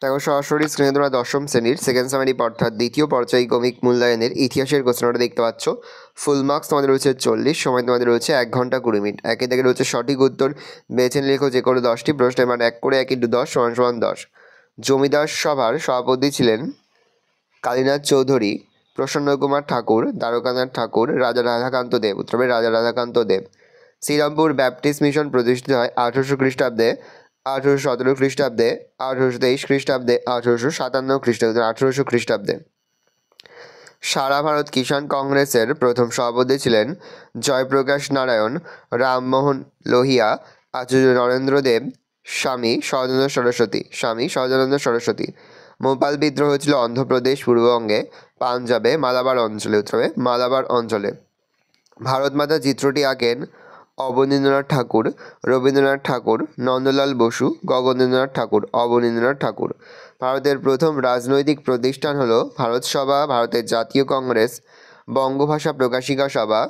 দেখো সরাসরি স্ক্রিনে তোমরা দশম শ্রেণীর সেকেন্ড সামারি অর্থাৎ দ্বিতীয় পর্যায়ক্রমিক মূল্যায়নের ইতিহাসের কোশ্চেনটা দেখতে পাচ্ছ। ফুল মার্কস তোমাদের রয়েছে 40, সময় তোমাদের রয়েছে 1 ঘন্টা 20 মিনিট। একে থেকে রয়েছে সঠিক উত্তর বেছে লেখো যে কোনো 10টি প্রশ্নের মান 1 করে 1 × 10 = 10। জমিদার সভার সভাপতি ছিলেন কালীনাথ চৌধুরী, প্রসন্ন কুমার ঠাকুর, দ্বারকানাথ ঠাকুর, রাজা রাধাকান্ত দেব। উত্তর হবে রাজা রাধাকান্ত দেব। শ্রীরামপুর ব্যাপটিস্ট মিশন প্রতিষ্ঠিত হয় 1800 খ্রিস্টাব্দে, 1817 খ্রিস্টাব্দে, 1823 খ্রিস্টাব্দে, 1857 খ্রিস্টাব্দে, 1800 খ্রিস্টাব্দে। সারা ভারত কিষাণ কংগ্রেসের প্রথম সভাপতি ছিলেন জয়প্রকাশ নারায়ণ, রামমোহন লোহিয়া, আচার্য নরেন্দ্র দেব, স্বামী সহজানন্দ সরস্বতী। মোপাল বিদ্রোহ হয়েছিল অন্ধ্রপ্রদেশ, পূর্ববঙ্গে, পাঞ্জাবে, মালাবার অঞ্চলে। উত্তরে মালাবার অঞ্চলে। ভারত মাতা চিত্রটি আঁকেন অবনীন্দ্রনাথ ঠাকুর, রবীন্দ্রনাথ ঠাকুর, নন্দলাল বসু, গগনেন্দ্রনাথ ঠাকুর, অবনীন্দ্রনাথ ঠাকুর। ভারতের প্রথম রাজনৈতিক প্রতিষ্ঠান হলো ভারত সভা, ভারতের জাতীয় কংগ্রেস, বঙ্গভাষা প্রকাশিকা সভা,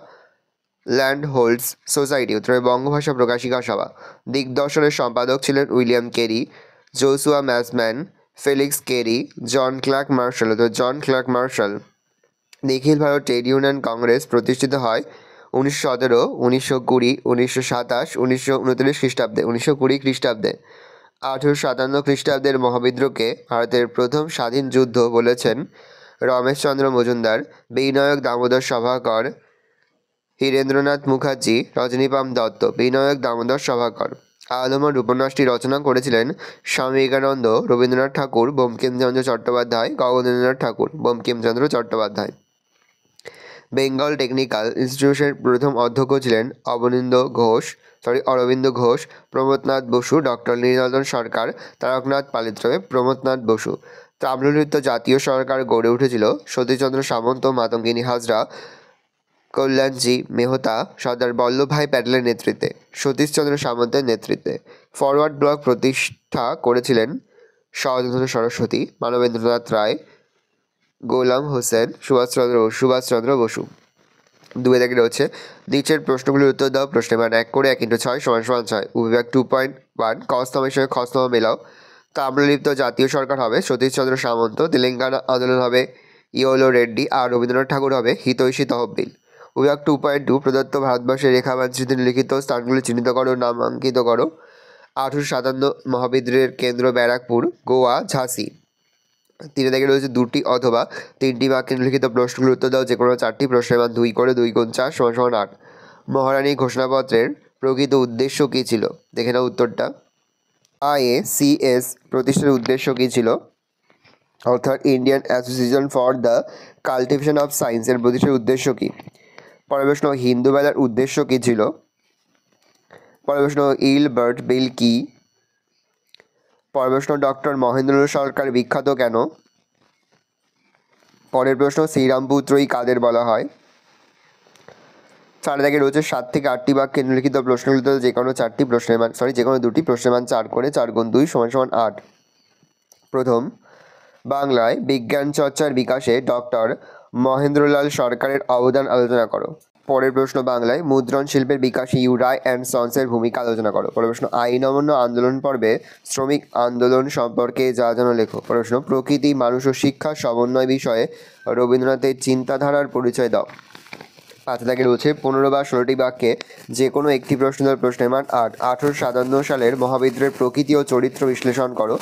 ল্যান্ড হোল্ডস সোসাইটি। উত্তরে বঙ্গভাষা প্রকাশিকা সভা। দিগদর্শনের সম্পাদক ছিলেন William Carey, Joshua Marshman, Felix Carey, John Clark Marshall. John Clark Marshall. নিখিল ভারত ট্রেড ইউনিয়ন কংগ্রেস প্রতিষ্ঠিত হয় 1917, 1920, 1927, 1929 খ্রিস্টাব্দে। 1920 খ্রিস্টাব্দে। 1857 খ্রিস্টাব্দের মহাবিদ্রোহকে ভারতের প্রথম স্বাধীন যুদ্ধ বলেছেন রমেশচন্দ্র মজুমদার, বিনায়ক দামোদর সভাকর, হীরেন্দ্রনাথ মুখার্জি, রজনীপাম দত্ত। বিনায়ক দামোদর সভাকর। আলমোর উপন্যাসটি রচনা করেছিলেন স্বামী বিবেকানন্দ, রবীন্দ্রনাথ ঠাকুর, বঙ্কিমচন্দ্র চট্টোপাধ্যায়, গগনেন্দ্রনাথ ঠাকুর, বঙ্কিমচন্দ্র চট্টোপাধ্যায়। বেঙ্গল টেকনিক্যাল ইনস্টিটিউশনের প্রথম অধ্যক্ষ ছিলেন অরবিন্দ ঘোষ, প্রমথনাথ বসু, ডক্টর নীলরতন সরকার, তারকনাথ পালিত। প্রমথনাথ বসু। তাম্রলিপ্ত জাতীয় সরকার গড়ে উঠেছিল সতীশচন্দ্র সামন্ত, মাতঙ্গিনী হাজরা, কল্যাণজি মেহতা, সর্দার বল্লভভাই প্যাটেলের নেতৃত্বে, সতীশচন্দ্র সামন্তের নেতৃত্বে। ফরওয়ার্ড ব্লক প্রতিষ্ঠা করেছিলেন সহজানন্দ সরস্বতী, মানবেন্দ্রনাথ রায়, গোলাম হোসেন, সুভাষচন্দ্র বসু। 2 থেকে রয়েছে নিচের প্রশ্নগুলির উত্তর দাও। প্রশ্নের মান 1 করে 1 × 6 = 6। উপবিভাগ 2.1 কস্তমের সঙ্গে খস্তম মেলাও। তাম্রলিপ্ত জাতীয় সরকার হবে সতীশচন্দ্র সামন্ত, তেলেঙ্গানা আন্দোলন হবে ইওলো রেড্ডি, আর রবীন্দ্রনাথ ঠাকুর হবে হিতৈষী তহবিল। উপবিভাগ 2.2 প্রদত্ত ভারতবর্ষের রেখা মানচিত্রে লিখিত স্থানগুলি চিহ্নিত করো, নামাঙ্কিত করো। 1857 মহাবিদ্রোহের কেন্দ্র ব্যারাকপুর, গোয়া, ঝাঁসি। 3 থেকে রয়েছে 2টি অথবা 3টি বাক্যে লিখিত প্রশ্নগুলোর উত্তর দাও যে কোনো 4টি প্রশ্নের মান 2 করে 2 × 4 = 8। মহারানী ঘোষণাপত্রের প্রকৃত উদ্দেশ্য কী ছিল? দেখে নাও উত্তরটা। IACS প্রতিষ্ঠার উদ্দেশ্য কী ছিল? অর্থাৎ Indian association for the cultivation of science এর প্রতিষ্ঠার উদ্দেশ্য কী? পরের প্রশ্ন, হিন্দু মেলার উদ্দেশ্য কী ছিল? পরের প্রশ্ন, ইলবার্ট বিল কী? পরের প্রশ্ন, ডক্টর মহেন্দ্রনাথ সরকার বিখ্যাত কেন? পরের প্রশ্ন, শ্রীরামপুত্রই কাদের বলা হয়? 4 থেকে রয়েছে 7 থেকে 8টি বাক্যে লিখিত প্রশ্নগুলিতে যে কোনো 4টি প্রশ্নের মান যে কোনো 2টি প্রশ্নের মান 4 করে 4 × 2 = 8। প্রথম, বাংলায় বিজ্ঞান চর্চার বিকাশে ডক্টর মহেন্দ্রলাল সরকারের অবদান আলোচনা করো। পরের প্রশ্ন, বাংলায় মুদ্রণ শিল্পের বিকাশে রায় অ্যান্ড সন্সের ভূমিকা আলোচনা করো। পরের প্রশ্ন, আইন অমান্য আন্দোলন পর্বে শ্রমিক আন্দোলন সম্পর্কে যা জানো লেখো। পরের প্রশ্ন, প্রকৃতি, মানুষ ও শিক্ষার সমন্বয় বিষয়ে রবীন্দ্রনাথের চিন্তাধারার পরিচয় দাও। 5 থেকে রয়েছে 15 বা 16টি বাক্যে যে কোনো একটি প্রশ্নের মান 8। 1857 সালের মহাবিদ্রোহের প্রকৃতি ও চরিত্র বিশ্লেষণ করো।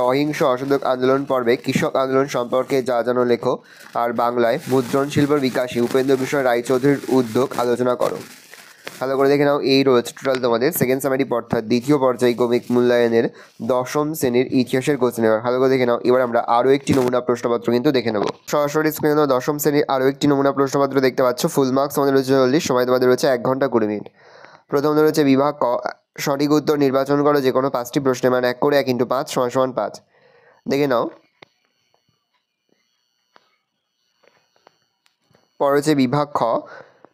অহিংস অসহযোগ আন্দোলন পর্বে কৃষক আন্দোলন সম্পর্কে যা জানো লেখো। আর বাংলায় মুদ্রণ শিল্পের বিকাশে উপেন্দ্র কিশোর রায়চৌধুরীর উদ্যোগ আলোচনা করো। ভালো করে দেখে নাও, এই রয়েছে টোটাল তোমাদের সেকেন্ড সামারি অর্থাৎ দ্বিতীয় পর্যায়ক্রমিক মূল্যায়নের দশম শ্রেণীর ইতিহাসের কোশ্চেন। এবার ভালো করে দেখে নাও। এবার আমরা আরও একটি নমুনা প্রশ্নপত্র কিন্তু দেখে নেব। সরাসরি স্ক্রিনে দশম শ্রেণীর আরও একটি নমুনা প্রশ্নপত্র দেখতে পাচ্ছ। ফুল মার্কস আমাদের রয়েছে 40, সময় তোমাদের রয়েছে 1 ঘন্টা 20 মিনিট। প্রথম রয়েছে বিভাগ ক, সঠিক উত্তর নির্বাচন করো যে কোনো 5টি প্রশ্নের মান 1 করে 1 × 5 = 5। দেখে নাও। পরে হচ্ছে বিভাগ খ,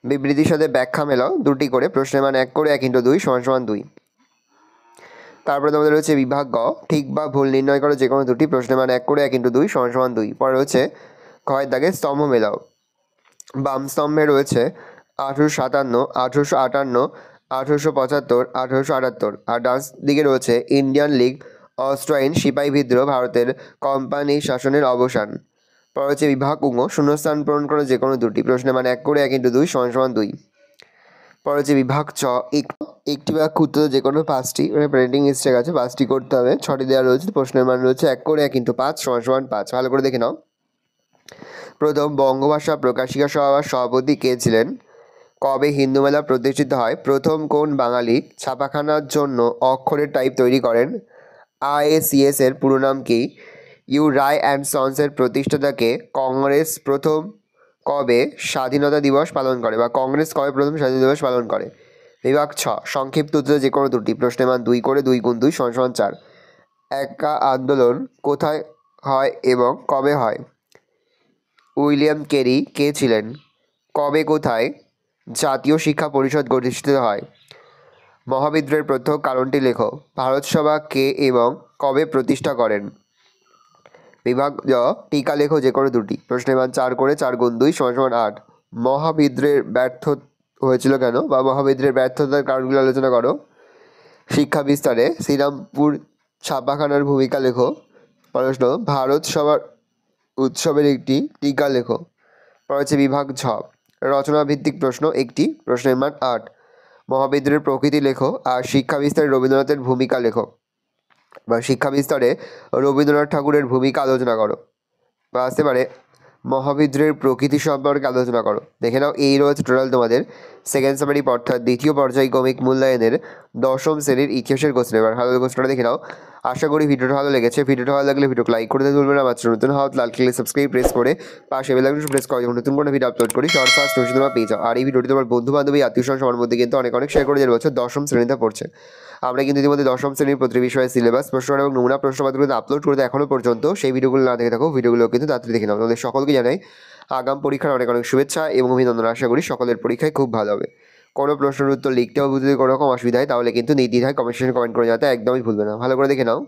বিবৃতির সাথে ব্যাখ্যা মেলাও, 2টি করে প্রশ্নের মান 1 করে 1 × 2 = 2। তারপরে তোমাদের রয়েছে বিভাগ গ, ঠিক বা ভুল নির্ণয় করো যে কোনো 2টি প্রশ্নের মান 1 করে 1 × 2 = 2। পরে রয়েছে ক্ষয়ের দাগে স্তম্ভ মেলাও। বাম স্তম্ভে রয়েছে 1857, 1858, 1875, 1878, আর ডান দিকে রয়েছে ইন্ডিয়ান লিগ অস্ত্র আইন, সিপাহী বিদ্রোহ, ভারতের কোম্পানি শাসনের অবসান। পর হচ্ছে বিভাগ উঙ, শূন্যস্থান পূরণ করো যে কোনো দুটি। প্রশ্নের মান 1 করে 1 × 2 = 2। পর হচ্ছে বিভাগ চ, একটি বাক্য উত্তর যে কোনো 5টি, প্রিন্টিং মিস্টেক আছে, 5টি করতে হবে, 6টি দেওয়া রয়েছে। প্রশ্নের মান রয়েছে 1 করে 1 × 5 = 5। ভালো করে দেখে নাও। প্রথম বঙ্গভাষা প্রকাশিকা সভার সভাপতি কে ছিলেন? কবে হিন্দু মেলা প্রতিষ্ঠিত হয়? প্রথম কোন বাঙালি ছাপাখানার জন্য অক্ষরের টাইপ তৈরি করেন? IACS এর পুরো নাম কি? ইউ রায় অ্যান্ড সন্সের প্রতিষ্ঠাতাকে? কংগ্রেস প্রথম কবে স্বাধীনতা দিবস পালন করে, বা কংগ্রেস কবে প্রথম স্বাধীনতা দিবস পালন করে? বিভাগ ছ, সংক্ষিপ্ত উত্তর যে কোনো দুটি। প্রশ্নের মান 2 করে 2 × 2 = 4। একা আন্দোলন কোথায় হয় এবং কবে হয়? উইলিয়াম কেরি কে ছিলেন? কবে কোথায় জাতীয় শিক্ষা পরিষদ গঠিত হয়? মহাবিদ্রোহের প্রত্যক্ষ কারণটি লেখো। ভারতসভা কে এবং কবে প্রতিষ্ঠা করেন? বিভাগ জ, টিকা লেখো যে কোনো দুটি। প্রশ্নের মান 4 করে 4 × 2 = 8। মহাবিদ্রোহের ব্যর্থ হয়েছিল কেন, বা মহাবিদ্রোহের ব্যর্থতার কারণগুলো আলোচনা করো। শিক্ষা বিস্তারে শ্রীরামপুর ছাপাখানার ভূমিকা লেখো। প্রশ্ন, ভারত সভার উৎসবের একটি টিকা লেখো। পর হচ্ছে বিভাগ ঝ, রচনা ভিত্তিক প্রশ্ন একটি। প্রশ্নের মান 8। মহাবিদ্রোহের প্রকৃতি লেখো। আর শিক্ষা বিস্তারে রবীন্দ্রনাথের ভূমিকা লেখো, বা শিক্ষা বিস্তারে রবীন্দ্রনাথ ঠাকুরের ভূমিকা আলোচনা করো। বা আসতে পারে মহাবিদ্রোহের প্রকৃতি সম্পর্কে আলোচনা করো। দেখে নাও, এই রয়েছে টোটাল তোমাদের সেকেন্ড সামারি অর্থাৎ দ্বিতীয় পর্যায়ক্রমিক মূল্যায়নের 10ম শ্রেণীর ইতিহাসের কোশ্চেন। এবার ভালো কোশ্চেনটা দেখে নাও। আশা করি ভিডিওটা ভালো লেগেছে। ভিডিওটা ভালো লাগলে ভিডিওকে লাইক করতে ভুলবে না। মাত্র নতুন হওয়া লাল কালার সাবস্ক্রাইব প্রেস করে পাশে বেল আইকনটি প্রেস করে যখন নতুন কোনো ভিডিও আপলোড করি সবার ফার্স্ট তোমরা পেয়ে যাও। আর এই ভিডিওটি তোমার বন্ধু বান্ধবী আত্মীয় স্বজন সবার মধ্যে কিন্তু অনেক শেয়ার করে যার বছর 10ম শ্রেণীতে পড়ছে। আমরা কিন্তু ইতিমধ্যে 10ম শ্রেণীর প্রতি বিষয়ে সিলেবাস, প্রশ্ন এবং নমুনা প্রশ্নপত্রগুলো আপলোড করতে এখনও পর্যন্ত। সেই ভিডিওগুলো না দেখে থাকো, ভিডিওগুলো কিন্তু তাড়াতাড়ি দেখে নাও। তোমাদের সকলকে জানাই আগাম পরীক্ষার অনেক শুভেচ্ছা এবং অভিনন্দন। আশা করি সকলের পরীক্ষায় খুব ভালো হবে। কোনো প্রশ্নের উত্তর লিখতে বা বুঝতে কোনো রকম অসুবিধা হয় তাহলে কিন্তু নির্দ্বিধায় কমেন্ট সেকশনে কমেন্ট করে জানাতে একদমই ভুলবে না। ভালো করে দেখে নাও।